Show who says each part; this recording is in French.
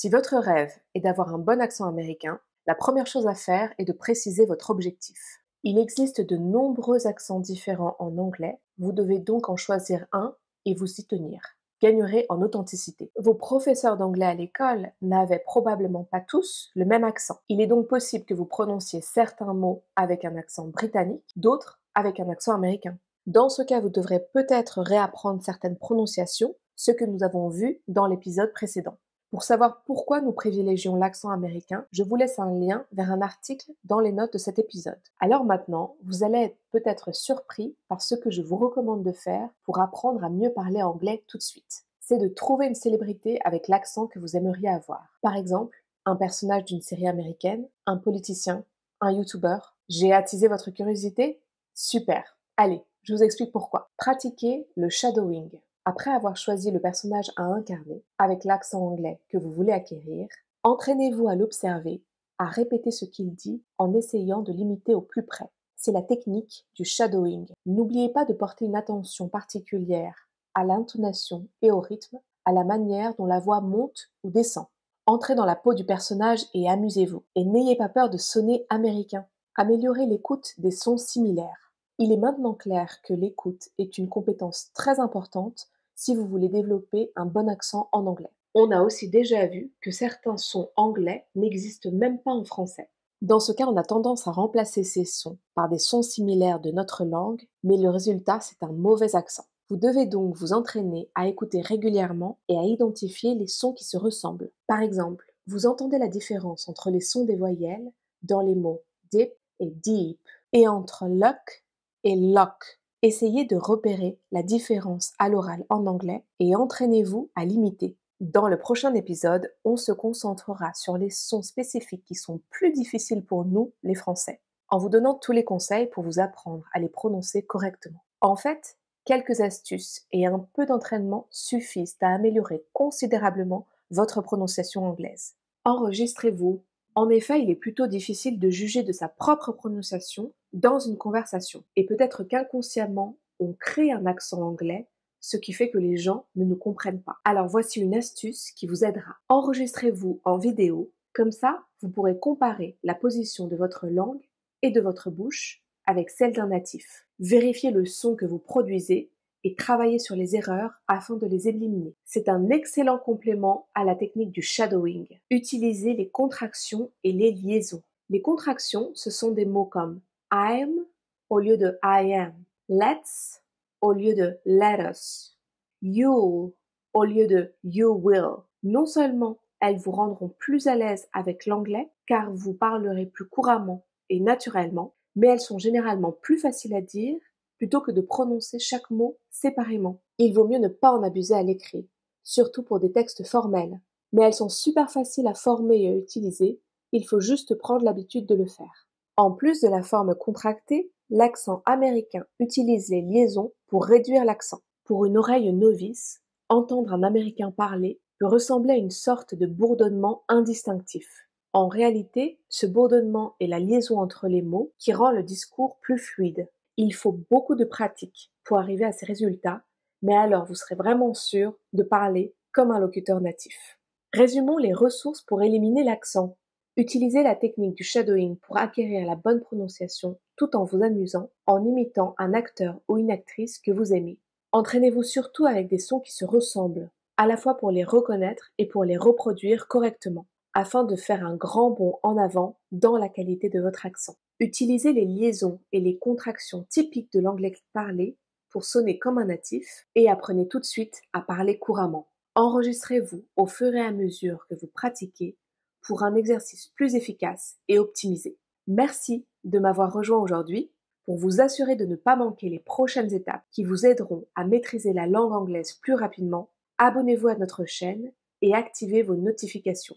Speaker 1: Si votre rêve est d'avoir un bon accent américain, la première chose à faire est de préciser votre objectif. Il existe de nombreux accents différents en anglais, vous devez donc en choisir un et vous y tenir. Gagnerez en authenticité. Vos professeurs d'anglais à l'école n'avaient probablement pas tous le même accent. Il est donc possible que vous prononciez certains mots avec un accent britannique, d'autres avec un accent américain. Dans ce cas, vous devrez peut-être réapprendre certaines prononciations, ce que nous avons vu dans l'épisode précédent. Pour savoir pourquoi nous privilégions l'accent américain, je vous laisse un lien vers un article dans les notes de cet épisode. Alors maintenant, vous allez être peut-être surpris par ce que je vous recommande de faire pour apprendre à mieux parler anglais tout de suite. C'est de trouver une célébrité avec l'accent que vous aimeriez avoir. Par exemple, un personnage d'une série américaine, un politicien, un YouTuber. J'ai attisé votre curiosité? Super! Allez, je vous explique pourquoi. Pratiquez le shadowing. Après avoir choisi le personnage à incarner, avec l'accent anglais que vous voulez acquérir, entraînez-vous à l'observer, à répéter ce qu'il dit en essayant de l'imiter au plus près. C'est la technique du shadowing. N'oubliez pas de porter une attention particulière à l'intonation et au rythme, à la manière dont la voix monte ou descend. Entrez dans la peau du personnage et amusez-vous. Et n'ayez pas peur de sonner américain. Améliorez l'écoute des sons similaires. Il est maintenant clair que l'écoute est une compétence très importante si vous voulez développer un bon accent en anglais. On a aussi déjà vu que certains sons anglais n'existent même pas en français. Dans ce cas, on a tendance à remplacer ces sons par des sons similaires de notre langue, mais le résultat, c'est un mauvais accent. Vous devez donc vous entraîner à écouter régulièrement et à identifier les sons qui se ressemblent. Par exemple, vous entendez la différence entre les sons des voyelles dans les mots dip et deep, et entre lock et lock. Essayez de repérer la différence à l'oral en anglais et entraînez-vous à l'imiter. Dans le prochain épisode, on se concentrera sur les sons spécifiques qui sont plus difficiles pour nous, les Français, en vous donnant tous les conseils pour vous apprendre à les prononcer correctement. En fait, quelques astuces et un peu d'entraînement suffisent à améliorer considérablement votre prononciation anglaise. Enregistrez-vous. En effet, il est plutôt difficile de juger de sa propre prononciation dans une conversation. Et peut-être qu'inconsciemment, on crée un accent anglais, ce qui fait que les gens ne nous comprennent pas. Alors voici une astuce qui vous aidera. Enregistrez-vous en vidéo, comme ça, vous pourrez comparer la position de votre langue et de votre bouche avec celle d'un natif. Vérifiez le son que vous produisez et travaillez sur les erreurs afin de les éliminer. C'est un excellent complément à la technique du shadowing. Utilisez les contractions et les liaisons. Les contractions, ce sont des mots comme I'm au lieu de I am, let's au lieu de let us, you'll au lieu de you will. Non seulement elles vous rendront plus à l'aise avec l'anglais car vous parlerez plus couramment et naturellement, mais elles sont généralement plus faciles à dire plutôt que de prononcer chaque mot séparément. Il vaut mieux ne pas en abuser à l'écrit, surtout pour des textes formels, mais elles sont super faciles à former et à utiliser, il faut juste prendre l'habitude de le faire. En plus de la forme contractée, l'accent américain utilise les liaisons pour réduire l'accent. Pour une oreille novice, entendre un américain parler peut ressembler à une sorte de bourdonnement indistinctif. En réalité, ce bourdonnement est la liaison entre les mots qui rend le discours plus fluide. Il faut beaucoup de pratique pour arriver à ces résultats, mais alors vous serez vraiment sûr de parler comme un locuteur natif. Résumons les ressources pour éliminer l'accent. Utilisez la technique du shadowing pour acquérir la bonne prononciation tout en vous amusant, en imitant un acteur ou une actrice que vous aimez. Entraînez-vous surtout avec des sons qui se ressemblent, à la fois pour les reconnaître et pour les reproduire correctement, afin de faire un grand bond en avant dans la qualité de votre accent. Utilisez les liaisons et les contractions typiques de l'anglais parlé pour sonner comme un natif et apprenez tout de suite à parler couramment. Enregistrez-vous au fur et à mesure que vous pratiquez pour un exercice plus efficace et optimisé. Merci de m'avoir rejoint aujourd'hui. Pour vous assurer de ne pas manquer les prochaines étapes qui vous aideront à maîtriser la langue anglaise plus rapidement, abonnez-vous à notre chaîne et activez vos notifications.